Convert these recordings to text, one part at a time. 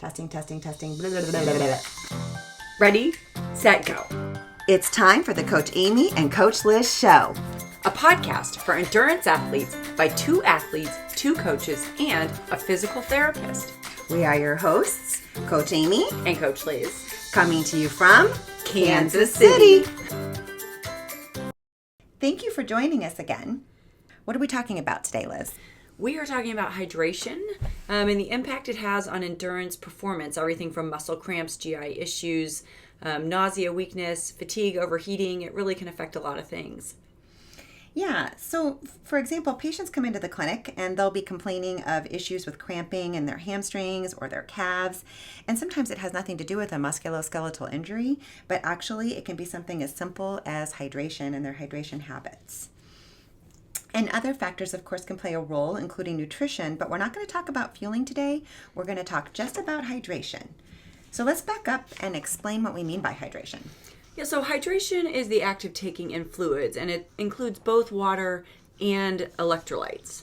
Testing. Blah, blah, blah, blah, blah. Ready, set, go. It's time for the Coach Amy and Coach Liz show. A podcast for endurance athletes by two athletes, two coaches, and a physical therapist. We are your hosts, Coach Amy And Coach Liz. coming to you from Kansas City. Thank you for joining us again. What are we talking about today, Liz? We are talking about hydration and the impact it has on endurance performance. Everything from muscle cramps, GI issues, nausea, weakness, fatigue, overheating. It really can affect a lot of things. Yeah, so for example, patients come into the clinic and they'll be complaining of issues with cramping in their hamstrings or their calves. And sometimes it has nothing to do with a musculoskeletal injury, but actually it can be something as simple as hydration and their hydration habits. And other factors, of course, can play a role, including nutrition, but we're not going to talk about fueling today. We're going to talk just about hydration. So let's back up and explain what we mean by hydration. Yeah, so hydration is the act of taking in fluids, and it includes both water and electrolytes.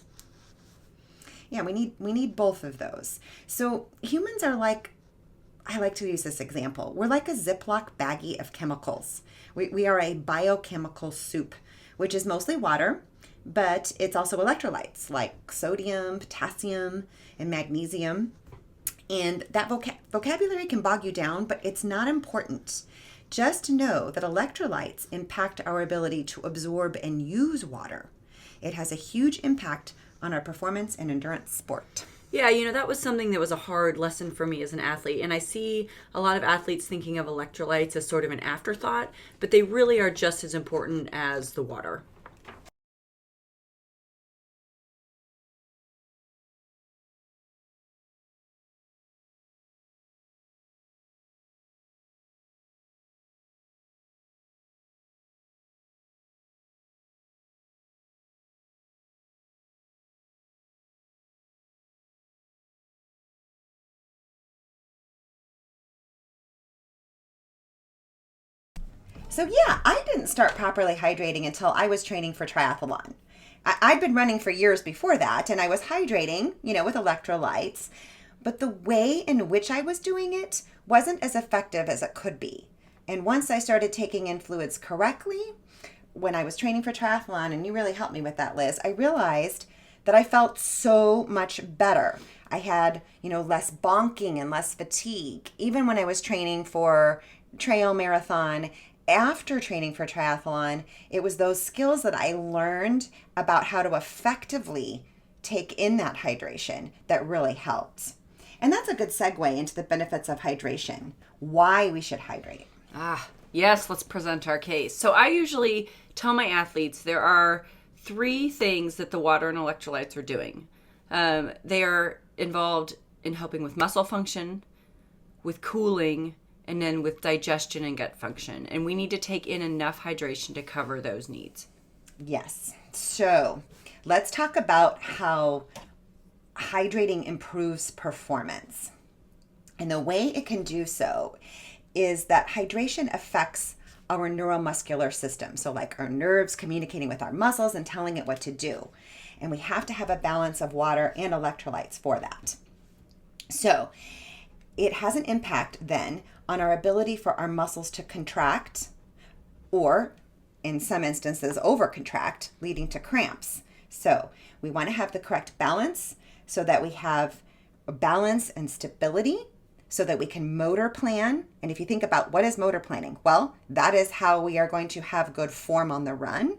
Yeah, we need both of those. So humans are like, I like to use this example. We're like a Ziploc baggie of chemicals. We are a biochemical soup, which is mostly water, but it's also electrolytes like sodium, potassium, and magnesium. And that vocabulary can bog you down, but it's not important. Just know that electrolytes impact our ability to absorb and use water. It has a huge impact on our performance in endurance sport. Yeah, that was something that was a hard lesson for me as an athlete. And I see a lot of athletes thinking of electrolytes as sort of an afterthought, but they really are just as important as the water. So yeah, I didn't start properly hydrating until I was training for triathlon. I'd been running for years before that, and I was hydrating, with electrolytes, but the way in which I was doing it wasn't as effective as it could be. And once I started taking in fluids correctly, when I was training for triathlon, and you really helped me with that, Liz, I realized that I felt so much better. I had, less bonking and less fatigue. Even when I was training for trail marathon, after training for triathlon, it was those skills that I learned about how to effectively take in that hydration that really helped. And that's a good segue into the benefits of hydration, why we should hydrate. Yes, let's present our case. So I usually tell my athletes there are three things that the water and electrolytes are doing. They are involved in helping with muscle function, with cooling, and then with digestion and gut function. And we need to take in enough hydration to cover those needs. Yes. So let's talk about how hydrating improves performance. And the way it can do so is that hydration affects our neuromuscular system. So like our nerves communicating with our muscles and telling it what to do. And we have to have a balance of water and electrolytes for that. So it has an impact then on our ability for our muscles to contract or, in some instances, overcontract, leading to cramps. So we want to have the correct balance so that we have balance and stability so that we can motor plan. And if you think about what is motor planning, well, that is how we are going to have good form on the run,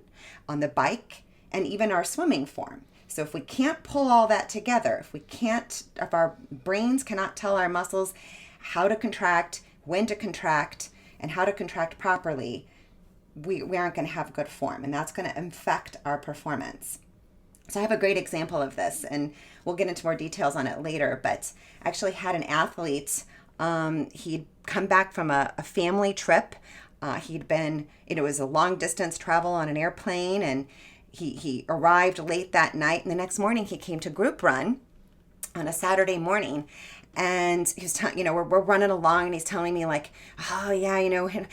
on the bike, and even our swimming form. So if we can't pull all that together, if our brains cannot tell our muscles how to contract, when to contract, and how to contract properly, we aren't going to have good form, and that's going to affect our performance. So I have a great example of this, and we'll get into more details on it later, but I actually had an athlete, he'd come back from a family trip. He'd been, it was a long distance travel on an airplane, and he arrived late that night, and the next morning he came to group run on a Saturday morning, And he was telling, we're running along, and he's telling me like, oh yeah,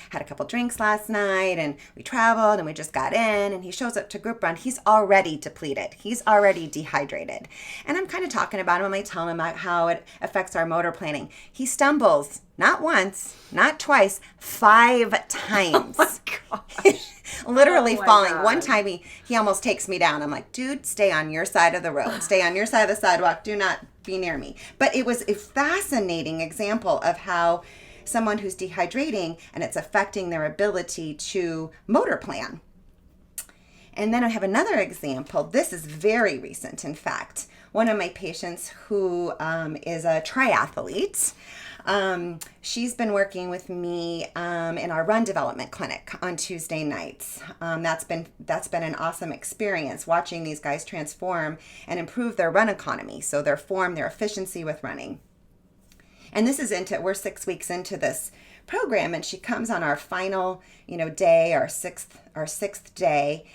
had a couple drinks last night, and we traveled, and we just got in. And he shows up to group run. He's already depleted. He's already dehydrated. And I'm kind of talking about him. I tell him about how it affects our motor planning. He stumbles not once, not twice, 5 times. Oh my gosh. Literally falling. God. One time he almost takes me down. I'm like, dude, stay on your side of the road. Stay on your side of the sidewalk. Do not be near me. But it was a fascinating example of how someone who's dehydrating and it's affecting their ability to motor plan. And then I have another example. This is very recent, in fact. One of my patients who is a triathlete, she's been working with me in our run development clinic on Tuesday nights. That's been an awesome experience, watching these guys transform and improve their run economy, so their form, their efficiency with running. And we're 6 weeks into this program, and she comes on our final, day, our sixth day.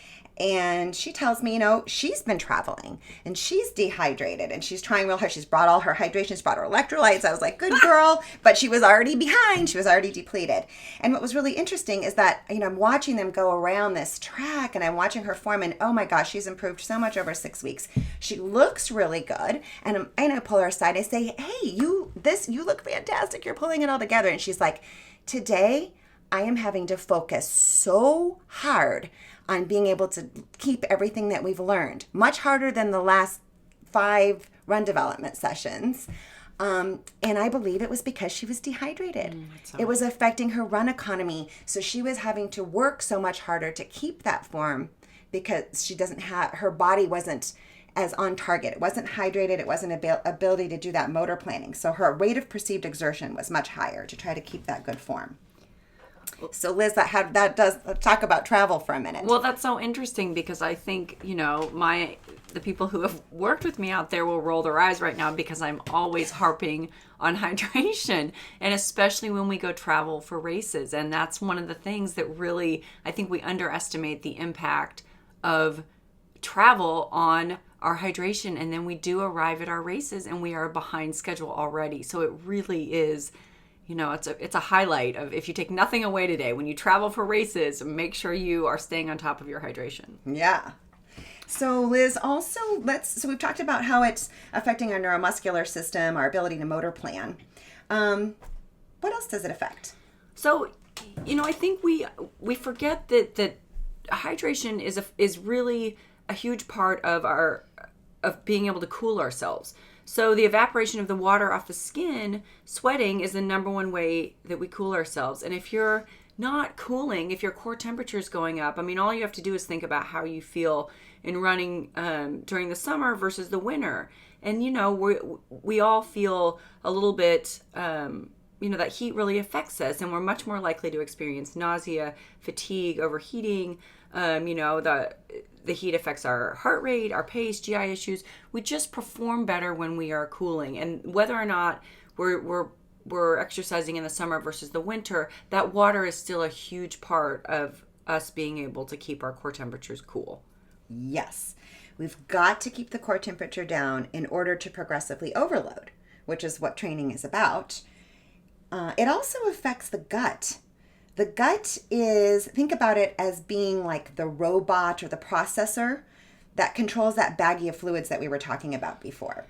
And she tells me, she's been traveling and she's dehydrated and she's trying real hard. She's brought all her hydration, she's brought her electrolytes. I was like, good girl. But she was already behind. She was already depleted. And what was really interesting is that, I'm watching them go around this track and I'm watching her form, and oh my gosh, she's improved so much over 6 weeks. She looks really good. And I pull her aside. I say, hey, you look fantastic. You're pulling it all together. And she's like, today I am having to focus so hard on being able to keep everything that we've learned, much harder than the last 5 run development sessions. And I believe it was because she was dehydrated. It was affecting her run economy. So she was having to work so much harder to keep that form because her body wasn't as on target. It wasn't hydrated. It wasn't ability to do that motor planning. So her rate of perceived exertion was much higher to try to keep that good form. So Liz, let's talk about travel for a minute. Well, that's so interesting because I think, the people who have worked with me out there will roll their eyes right now because I'm always harping on hydration, and especially when we go travel for races. And that's one of the things that really, I think we underestimate the impact of travel on our hydration. And then we do arrive at our races and we are behind schedule already. So it really is, it's a highlight of, if you take nothing away today, when you travel for races, make sure you are staying on top of your hydration. Yeah. So Liz, also so we've talked about how it's affecting our neuromuscular system, our ability to motor plan. What else does it affect? So, I think we forget that hydration is really a huge part of being able to cool ourselves. So the evaporation of the water off the skin, sweating, is the number one way that we cool ourselves. And if you're not cooling, if your core temperature is going up, all you have to do is think about how you feel in running during the summer versus the winter. And, we all feel a little bit, that heat really affects us, and we're much more likely to experience nausea, fatigue, overheating. The heat affects our heart rate, our pace, GI issues. We just perform better when we are cooling. And whether or not we're exercising in the summer versus the winter, that water is still a huge part of us being able to keep our core temperatures cool. Yes. We've got to keep the core temperature down in order to progressively overload, which is what training is about. It also affects the gut. The gut think about it as being like the robot or the processor that controls that baggie of fluids that we were talking about before.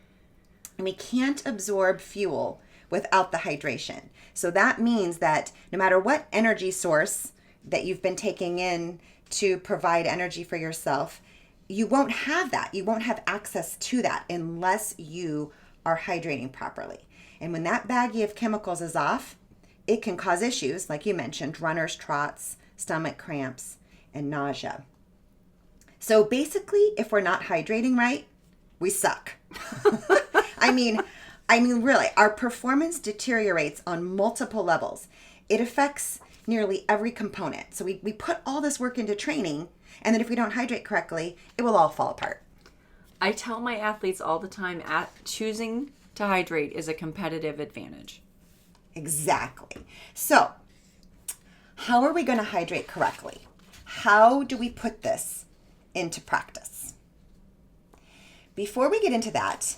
And we can't absorb fuel without the hydration. So that means that no matter what energy source that you've been taking in to provide energy for yourself, you won't have that. You won't have access to that unless you are hydrating properly. And when that baggie of chemicals is off, it can cause issues, like you mentioned, runner's trots, stomach cramps, and nausea. So basically, if we're not hydrating right, we suck. Really, our performance deteriorates on multiple levels. It affects nearly every component. So we put all this work into training, and then if we don't hydrate correctly, it will all fall apart. I tell my athletes all the time, choosing to hydrate is a competitive advantage. Exactly. So, how are we going to hydrate correctly? How do we put this into practice? Before we get into that,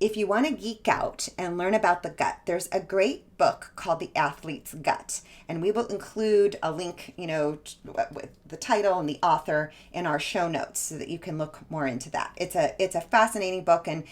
if you want to geek out and learn about the gut, there's a great book called The Athlete's Gut. And we will include a link, with the title and the author in our show notes so that you can look more into that. It's a fascinating book. And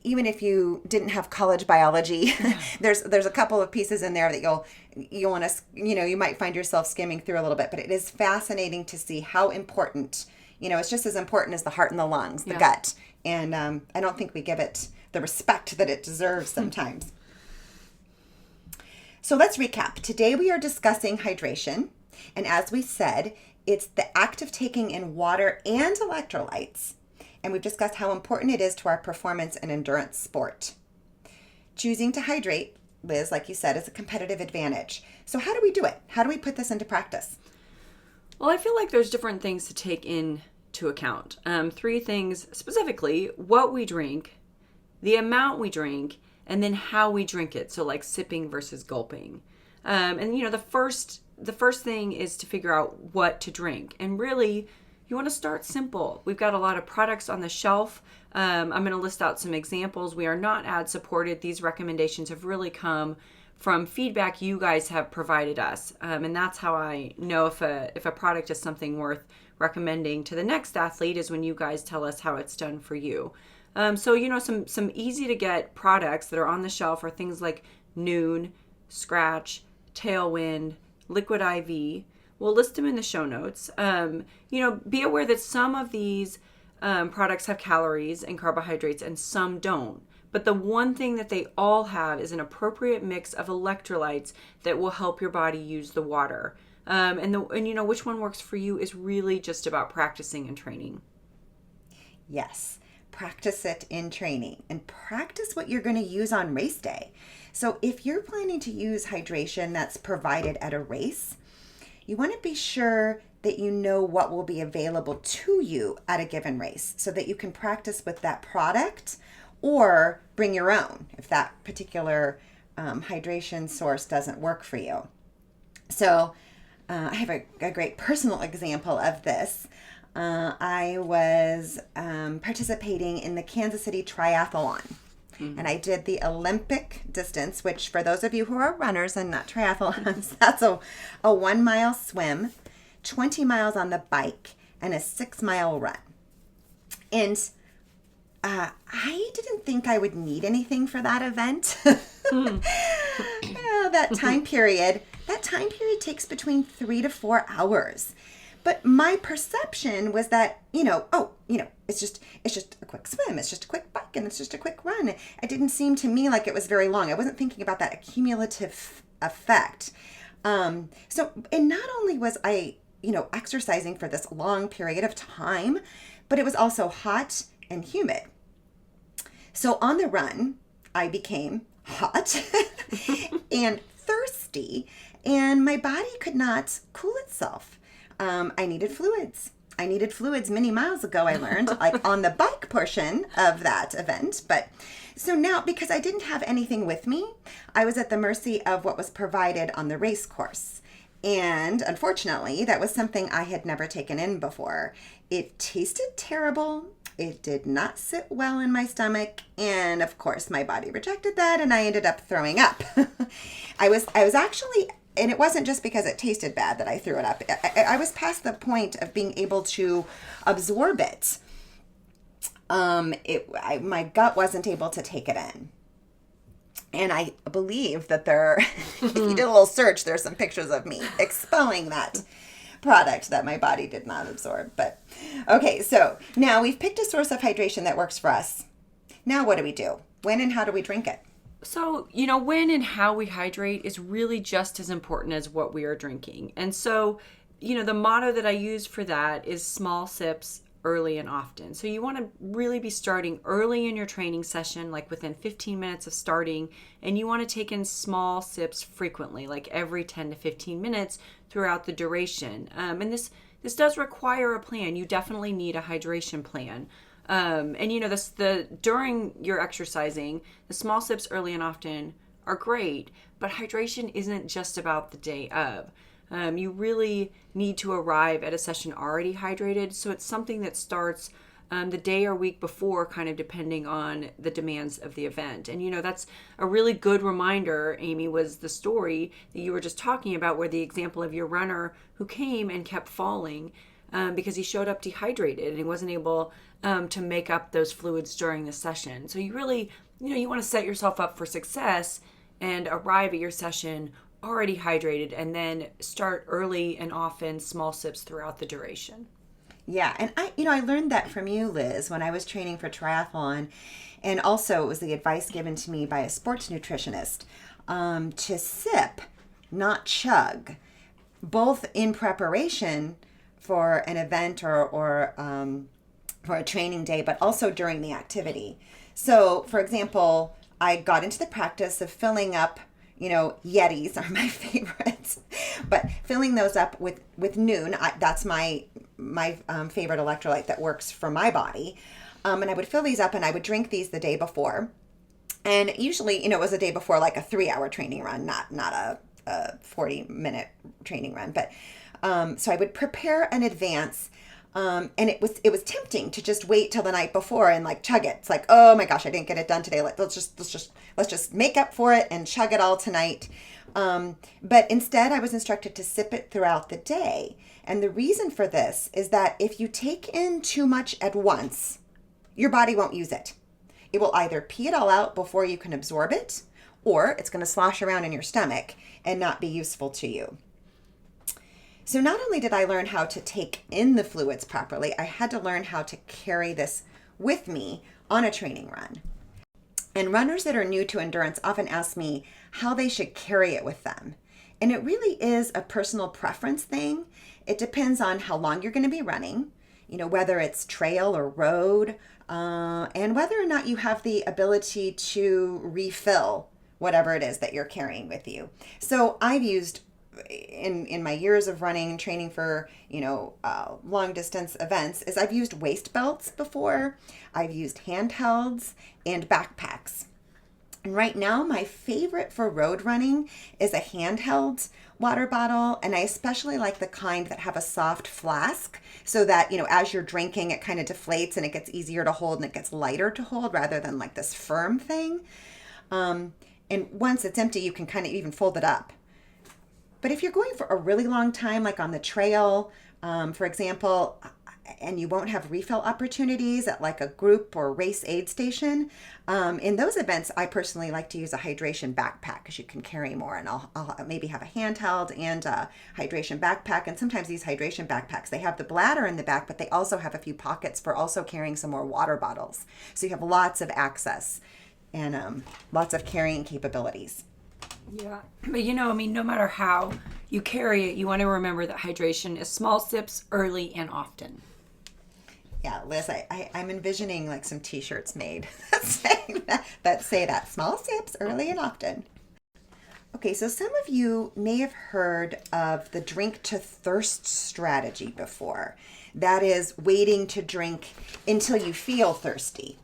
even if you didn't have college biology, there's a couple of pieces in there that you'll want to, you might find yourself skimming through a little bit. But it is fascinating to see how important, it's just as important as the heart and the lungs, the gut. And I don't think we give it the respect that it deserves sometimes. So let's recap. Today we are discussing hydration. And as we said, it's the act of taking in water and electrolytes. And we've discussed how important it is to our performance and endurance sport. Choosing to hydrate, Liz, like you said, is a competitive advantage. So how do we do it? How do we put this into practice? Well, I feel like there's different things to take into account. 3 things specifically: what we drink, the amount we drink, and then how we drink it. So like sipping versus gulping. And the first thing is to figure out what to drink. And really, you want to start simple. We've got a lot of products on the shelf. I'm going to list out some examples. We are not ad supported. These recommendations have really come from feedback you guys have provided us. And that's how I know if a product is something worth recommending to the next athlete, is when you guys tell us how it's done for you. So, some easy to get products that are on the shelf are things like Noon, Scratch, Tailwind, Liquid IV. We'll list them in the show notes. Be aware that some of these products have calories and carbohydrates and some don't. But the one thing that they all have is an appropriate mix of electrolytes that will help your body use the water. And which one works for you is really just about practicing and training. Yes. Practice it in training and practice what you're going to use on race day. So if you're planning to use hydration that's provided at a race, you want to be sure that you know what will be available to you at a given race so that you can practice with that product or bring your own if that particular hydration source doesn't work for you. So I have a great personal example of this. I was participating in the Kansas City Triathlon. Mm-hmm. And I did the Olympic distance, which for those of you who are runners and not triathlons, that's a 1 mile swim, 20 miles on the bike, and a 6-mile run. And I didn't think I would need anything for that event. That time period takes between 3 to 4 hours. But my perception was that, it's just a quick swim, it's just a quick bike, and it's just a quick run. It didn't seem to me like it was very long. I wasn't thinking about that accumulative effect. And not only was I, exercising for this long period of time, but it was also hot and humid. So on the run, I became hot and thirsty, and my body could not cool itself. I needed fluids. Many miles ago, I learned, like on the bike portion of that event. But so now, because I didn't have anything with me, I was at the mercy of what was provided on the race course. And unfortunately, that was something I had never taken in before. It tasted terrible. It did not sit well in my stomach. And of course, my body rejected that and I ended up throwing up. I was actually... And it wasn't just because it tasted bad that I threw it up. I was past the point of being able to absorb it. My gut wasn't able to take it in. And I believe that if you did a little search, there's some pictures of me expelling that product that my body did not absorb. But okay, so now we've picked a source of hydration that works for us. Now what do we do? When and how do we drink it? So, when and how we hydrate is really just as important as what we are drinking. And so, the motto that I use for that is small sips early and often. So you want to really be starting early in your training session, like within 15 minutes of starting, and you want to take in small sips frequently, like every 10 to 15 minutes throughout the duration. And this does require a plan. You definitely need a hydration plan. During your exercising, the small sips early and often are great, but hydration isn't just about the day of. You really need to arrive at a session already hydrated, so it's something that starts the day or week before, kind of depending on the demands of the event. And, that's a really good reminder, Amy, was the story that you were just talking about, where the example of your runner who came and kept falling because he showed up dehydrated and he wasn't able to make up those fluids during the session. So you really, you want to set yourself up for success and arrive at your session already hydrated, and then start early and often, small sips throughout the duration. Yeah, and I learned that from you, Liz, when I was training for triathlon, and also it was the advice given to me by a sports nutritionist, to sip, not chug, both in preparation for an event or for a training day, but also during the activity. So, for example, I got into the practice of filling up, Yetis are my favorites, but filling those up with Noon. That's my favorite electrolyte that works for my body. And I would fill these up and I would drink these the day before. And usually, it was a day before, like a 3-hour training run, not a 40-minute training run. But so I would prepare in advance. And it was tempting to just wait till the night before and like chug it. It's like, oh my gosh, I didn't get it done today. Let's just make up for it and chug it all tonight. But instead, I was instructed to sip it throughout the day. And the reason for this is that if you take in too much at once, your body won't use it. It will either pee it all out before you can absorb it, or it's going to slosh around in your stomach and not be useful to you. So not only did I learn how to take in the fluids properly, I had to learn how to carry this with me on a training run. And runners that are new to endurance often ask me how they should carry it with them. And it really is a personal preference thing. It depends on how long you're going to be running, whether it's trail or road, and whether or not you have the ability to refill whatever it is that you're carrying with you. So I've used in my years of running and training for, long distance events, is I've used waist belts before. I've used handhelds and backpacks. And right now, my favorite for road running is a handheld water bottle. And I especially like the kind that have a soft flask so that, as you're drinking, it kind of deflates and it gets easier to hold and it gets lighter to hold rather than like this firm thing. And once it's empty, you can kind of even fold it up. But if you're going for a really long time, like on the trail, for example, and you won't have refill opportunities at like a group or race aid station, in those events, I personally like to use a hydration backpack because you can carry more. And I'll maybe have a handheld and a hydration backpack. And sometimes these hydration backpacks, they have the bladder in the back, but they also have a few pockets for also carrying some more water bottles. So you have lots of access and lots of carrying capabilities. Yeah. But no matter how you carry it, you want to remember that hydration is small sips early and often. Yeah, Liz, I'm envisioning like some t-shirts made that say that small sips early and often. Okay, so some of you may have heard of the drink to thirst strategy before. That is waiting to drink until you feel thirsty.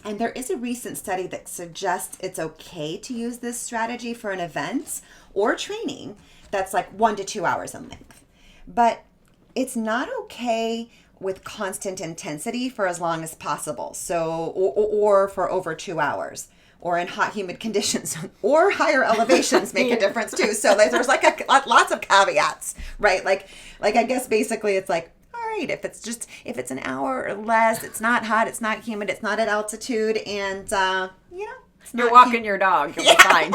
And there is a recent study that suggests it's okay to use this strategy for an event or training that's like 1 to 2 hours in length. But it's not okay with constant intensity for as long as possible. So, or for over 2 hours, or in hot, humid conditions, or higher elevations make a difference too. So there's like lots of caveats, right? Like I guess basically it's like, if it's an hour or less, it's not hot, it's not humid, it's not at altitude, and you're walking your dog, you'll be fine.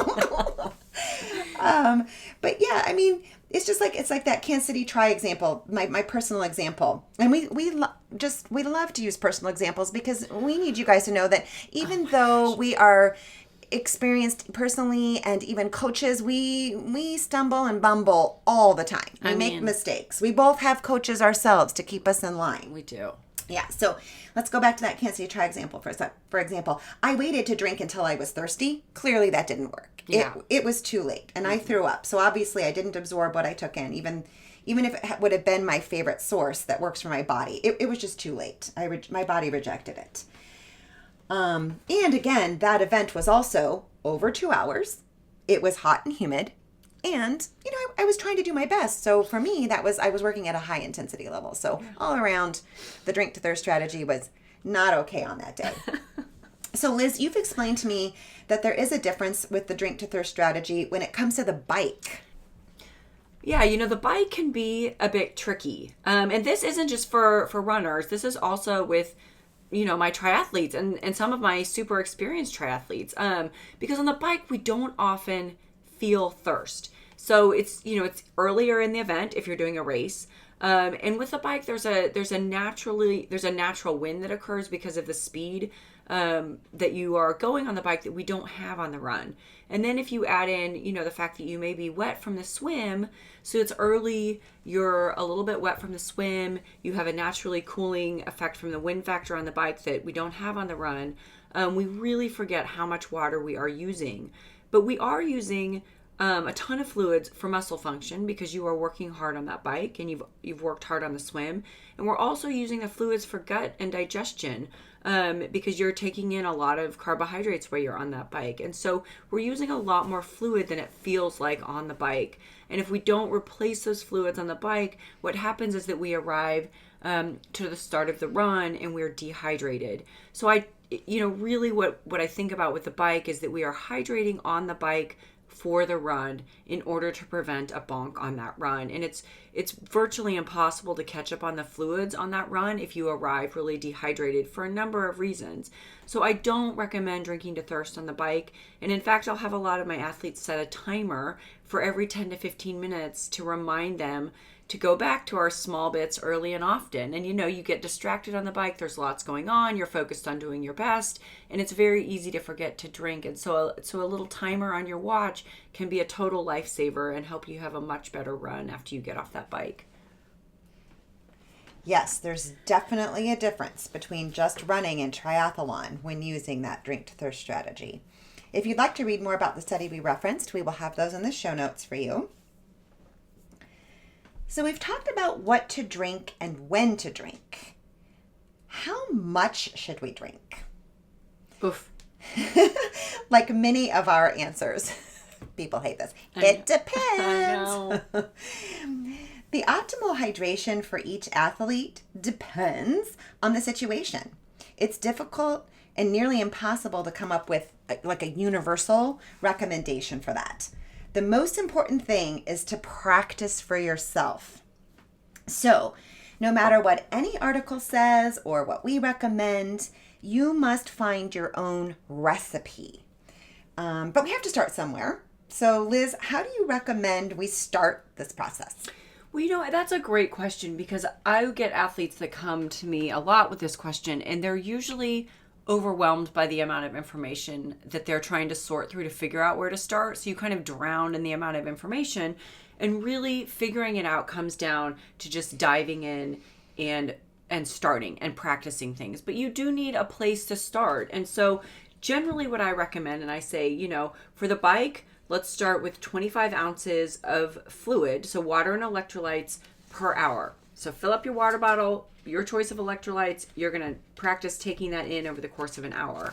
But yeah, I mean, it's like that Kansas City Try example, my personal example, and we love to use personal examples because we need you guys to know that even though we are experienced personally and even coaches, we stumble and bumble all the time. We make mistakes. We both have coaches ourselves to keep us in line. We do. Yeah. So let's go back to that Kansas City Try example for example. I waited to drink until I was thirsty. Clearly that didn't work. Yeah. It was too late and I threw up. So obviously I didn't absorb what I took in, even if it would have been my favorite source that works for my body. It was just too late. My body rejected it. And again, that event was also over 2 hours. It was hot and humid. And, I was trying to do my best. So for me, I was working at a high intensity level. So all around, the drink to thirst strategy was not okay on that day. So Liz, you've explained to me that there is a difference with the drink to thirst strategy when it comes to the bike. Yeah, the bike can be a bit tricky. And this isn't just for runners. This is also with, my triathletes and some of my super experienced triathletes. Because on the bike, we don't often feel thirst. So it's earlier in the event if you're doing a race. And with the bike, there's a natural wind that occurs because of the speed that you are going on the bike that we don't have on the run. And then if you add in, the fact that you may be wet from the swim, so it's early, you're a little bit wet from the swim, you have a naturally cooling effect from the wind factor on the bike that we don't have on the run, we really forget how much water we are using. But we are using a ton of fluids for muscle function because you are working hard on that bike and you've worked hard on the swim. And we're also using the fluids for gut and digestion because you're taking in a lot of carbohydrates while you're on that bike. And so we're using a lot more fluid than it feels like on the bike. And if we don't replace those fluids on the bike, what happens is that we arrive to the start of the run and we're dehydrated. So really what I think about with the bike is that we are hydrating on the bike for the run in order to prevent a bonk on that run. And it's virtually impossible to catch up on the fluids on that run if you arrive really dehydrated for a number of reasons. So I don't recommend drinking to thirst on the bike. And in fact, I'll have a lot of my athletes set a timer for every 10 to 15 minutes to remind them to go back to our small bits early and often. And you get distracted on the bike. There's lots going on. You're focused on doing your best. And it's very easy to forget to drink. And so a little timer on your watch can be a total lifesaver and help you have a much better run after you get off that bike. Yes, there's definitely a difference between just running and triathlon when using that drink to thirst strategy. If you'd like to read more about the study we referenced, we will have those in the show notes for you. So we've talked about what to drink and when to drink. How much should we drink? Oof. Like many of our answers. People hate this. It depends. I know. The optimal hydration for each athlete depends on the situation. It's difficult and nearly impossible to come up with like a universal recommendation for that. The most important thing is to practice for yourself. So, no matter what any article says or what we recommend, you must find your own recipe. But we have to start somewhere. So, Liz, how do you recommend we start this process? Well, that's a great question because I get athletes that come to me a lot with this question, and they're usually overwhelmed by the amount of information that they're trying to sort through to figure out where to start. So you kind of drown in the amount of information, and really figuring it out comes down to just diving in and starting and practicing things. But you do need a place to start. And so generally what I recommend, and I say, for the bike, let's start with 25 ounces of fluid, so water and electrolytes per hour. So fill up your water bottle, your choice of electrolytes. You're going to practice taking that in over the course of an hour.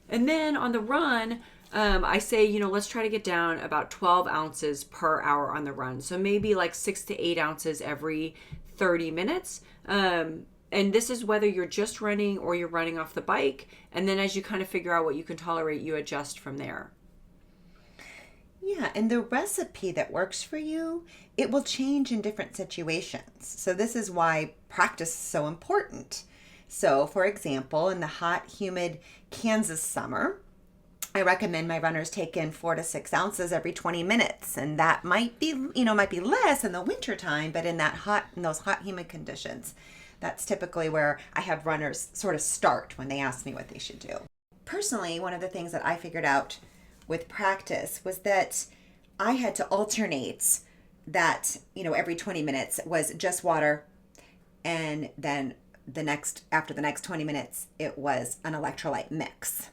And then on the run, I say, let's try to get down about 12 ounces per hour on the run. So maybe like 6 to 8 ounces every 30 minutes. And this is whether you're just running or you're running off the bike. And then as you kind of figure out what you can tolerate, you adjust from there. Yeah, and the recipe that works for you, it will change in different situations. So this is why practice is so important. So, for example, in the hot, humid Kansas summer, I recommend my runners take in 4 to 6 ounces every 20 minutes. And that might be less in the winter time, but in those hot, humid conditions, that's typically where I have runners sort of start when they ask me what they should do. Personally, one of the things that I figured out with practice was that I had to alternate that, every 20 minutes was just water. And then after the next 20 minutes, it was an electrolyte mix.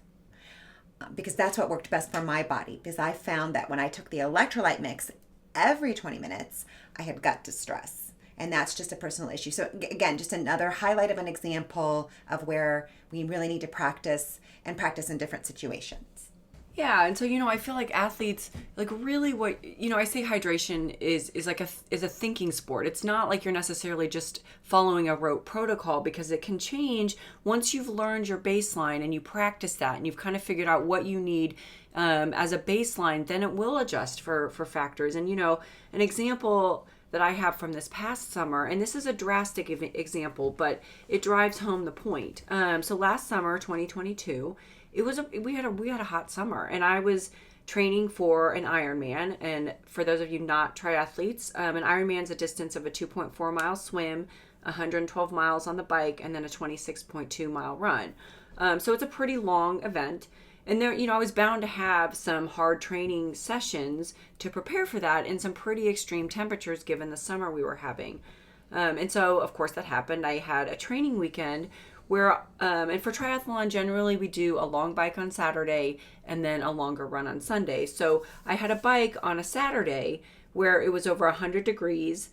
Because that's what worked best for my body. Because I found that when I took the electrolyte mix every 20 minutes, I had gut distress. And that's just a personal issue. So again, just another highlight of an example of where we really need to practice and practice in different situations. Yeah, and so I feel like athletes like really what I say hydration is like a thinking sport. It's not like you're necessarily just following a rote protocol because it can change once you've learned your baseline and you practice that and you've kind of figured out what you need as a baseline. Then it will adjust for factors. And an example that I have from this past summer, and this is a drastic example, but it drives home the point. So last summer, 2022. We had a hot summer, and I was training for an Ironman. And for those of you not triathletes, an Ironman's a distance of a 2.4 mile swim, 112 miles on the bike, and then a 26.2 mile run. So it's a pretty long event. And there, I was bound to have some hard training sessions to prepare for that in some pretty extreme temperatures given the summer we were having. And so, of course, that happened. I had a training weekend where, and for triathlon, generally we do a long bike on Saturday and then a longer run on Sunday. So I had a bike on a Saturday where it was over 100 degrees.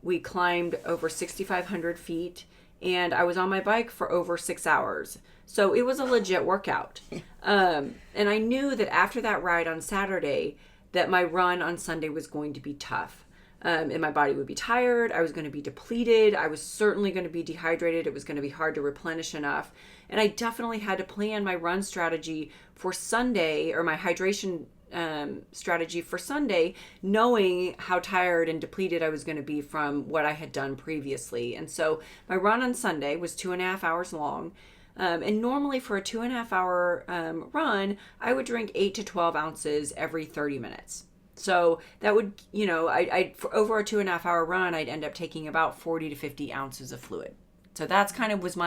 We climbed over 6,500 feet, and I was on my bike for over 6 hours. So it was a legit workout. And I knew that after that ride on Saturday, that my run on Sunday was going to be tough. And my body would be tired. I was going to be depleted. I was certainly going to be dehydrated. It was going to be hard to replenish enough. And I definitely had to plan my run strategy for Sunday, or my hydration strategy for Sunday, knowing how tired and depleted I was going to be from what I had done previously. And so my run on Sunday was 2.5 hours long. And normally for a 2.5 hour run, I would drink 8 to 12 ounces every 30 minutes. So that would, I for over a 2.5 hour run, I'd end up taking about 40 to 50 ounces of fluid. So that's kind of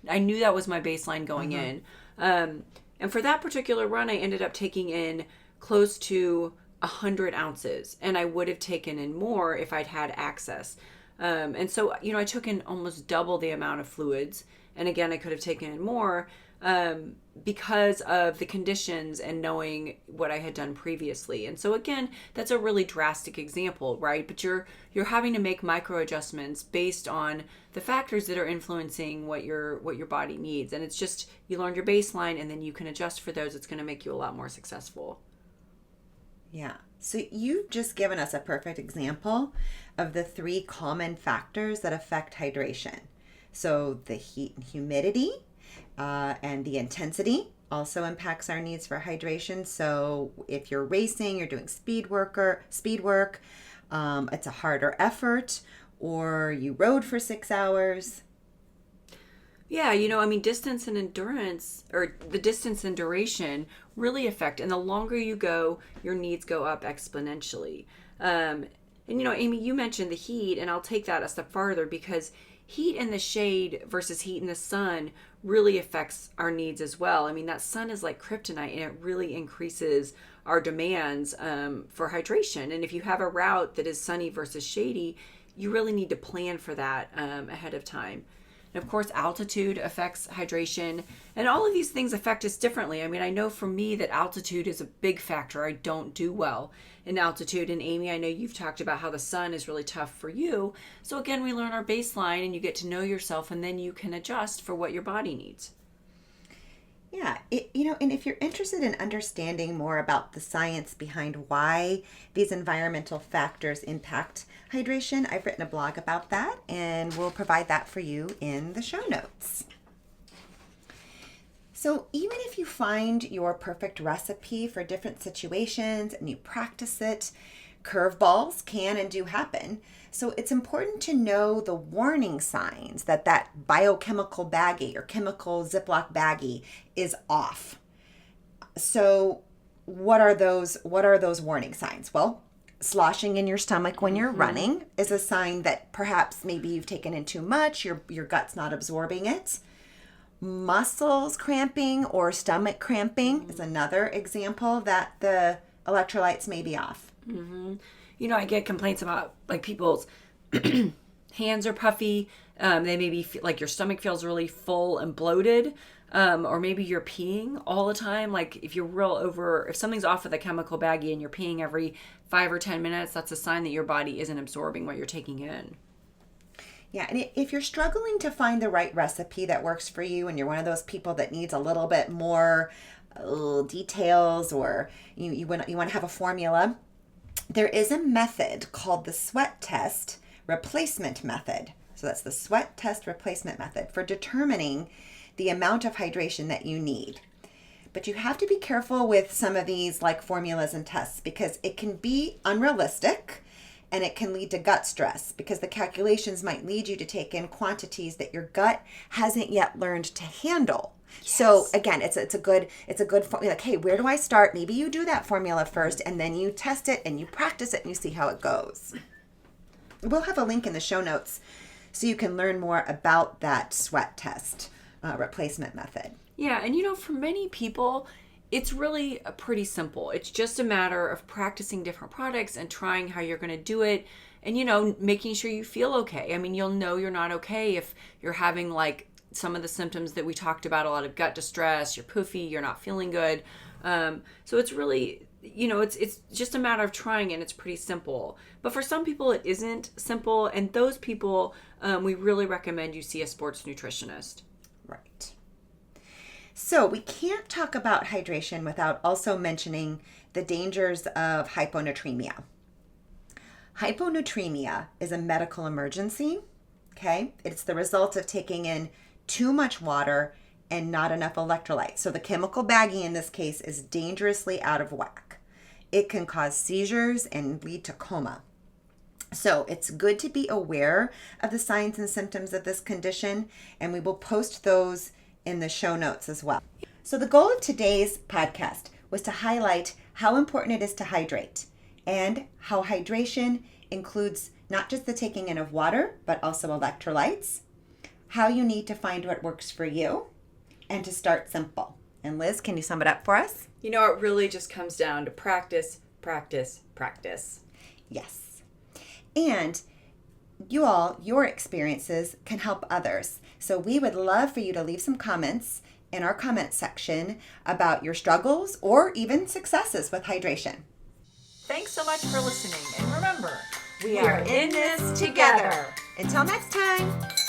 I knew that was my baseline going in. And for that particular run, I ended up taking in close to 100 ounces. And I would have taken in more if I'd had access. And so, I took in almost double the amount of fluids. And again, I could have taken in more because of the conditions and knowing what I had done previously. And so again, that's a really drastic example, right? But you're having to make micro adjustments based on the factors that are influencing what your body needs. And it's just, you learn your baseline and then you can adjust for those. It's going to make you a lot more successful. Yeah. So you've just given us a perfect example of the 3 common factors that affect hydration. So the heat and humidity, and the intensity also impacts our needs for hydration. So if you're racing, you're doing speed work, it's a harder effort, or you rode for 6 hours. Yeah, distance and endurance, or the distance and duration, really affect. And the longer you go, your needs go up exponentially. And Amy, you mentioned the heat, and I'll take that a step farther, because heat in the shade versus heat in the sun really affects our needs as well. I mean, that sun is like kryptonite, and it really increases our demands for hydration. And if you have a route that is sunny versus shady, you really need to plan for that ahead of time. And of course, altitude affects hydration, and all of these things affect us differently. I mean, I know for me that altitude is a big factor. I don't do well in altitude. And Amy, I know you've talked about how the sun is really tough for you. So again, we learn our baseline and you get to know yourself, and then you can adjust for what your body needs. Yeah, and if you're interested in understanding more about the science behind why these environmental factors impact hydration, I've written a blog about that, and we'll provide that for you in the show notes. So even if you find your perfect recipe for different situations and you practice it, curveballs can and do happen. So it's important to know the warning signs that biochemical baggie or chemical Ziploc baggie is off. So what are those warning signs? Well, sloshing in your stomach when you're running is a sign that perhaps maybe you've taken in too much, your gut's not absorbing it. Muscles cramping or stomach cramping is another example that the electrolytes may be off. Mm-hmm. I get complaints about like people's hands are puffy. They maybe feel like your stomach feels really full and bloated. Or maybe you're peeing all the time. Like if something's off of the chemical baggie and you're peeing every 5 or 10 minutes, that's a sign that your body isn't absorbing what you're taking in. Yeah, and if you're struggling to find the right recipe that works for you, and you're one of those people that needs a little bit more details, or you want to have a formula, there is a method called the sweat test replacement method. So that's the sweat test replacement method for determining the amount of hydration that you need. But you have to be careful with some of these like formulas and tests, because it can be unrealistic and it can lead to gut stress, because the calculations might lead you to take in quantities that your gut hasn't yet learned to handle. Yes. So again, it's a good formula. Like, hey, where do I start? Maybe you do that formula first, and then you test it and you practice it and you see how it goes. We'll have a link in the show notes so you can learn more about that sweat test replacement method. Yeah, and for many people, it's really pretty simple. It's just a matter of practicing different products and trying how you're going to do it, and making sure you feel okay. I mean, you'll know you're not okay if you're having like some of the symptoms that we talked about, a lot of gut distress, you're poofy, you're not feeling good. So it's really, it's just a matter of trying, and it's pretty simple. But for some people, it isn't simple, and those people, we really recommend you see a sports nutritionist. Right. So we can't talk about hydration without also mentioning the dangers of hyponatremia. Hyponatremia is a medical emergency, okay? It's the result of taking in too much water and not enough electrolytes. So the chemical bagging in this case is dangerously out of whack. It can cause seizures and lead to coma. So it's good to be aware of the signs and symptoms of this condition, and we will post those in the show notes as well. So the goal of today's podcast was to highlight how important it is to hydrate, and how hydration includes not just the taking in of water, but also electrolytes, how you need to find what works for you, and to start simple. And Liz, can you sum it up for us? It really just comes down to practice, practice, practice. Yes. And your experiences can help others. So we would love for you to leave some comments in our comment section about your struggles or even successes with hydration. Thanks so much for listening. And remember, we are in this together. Until next time.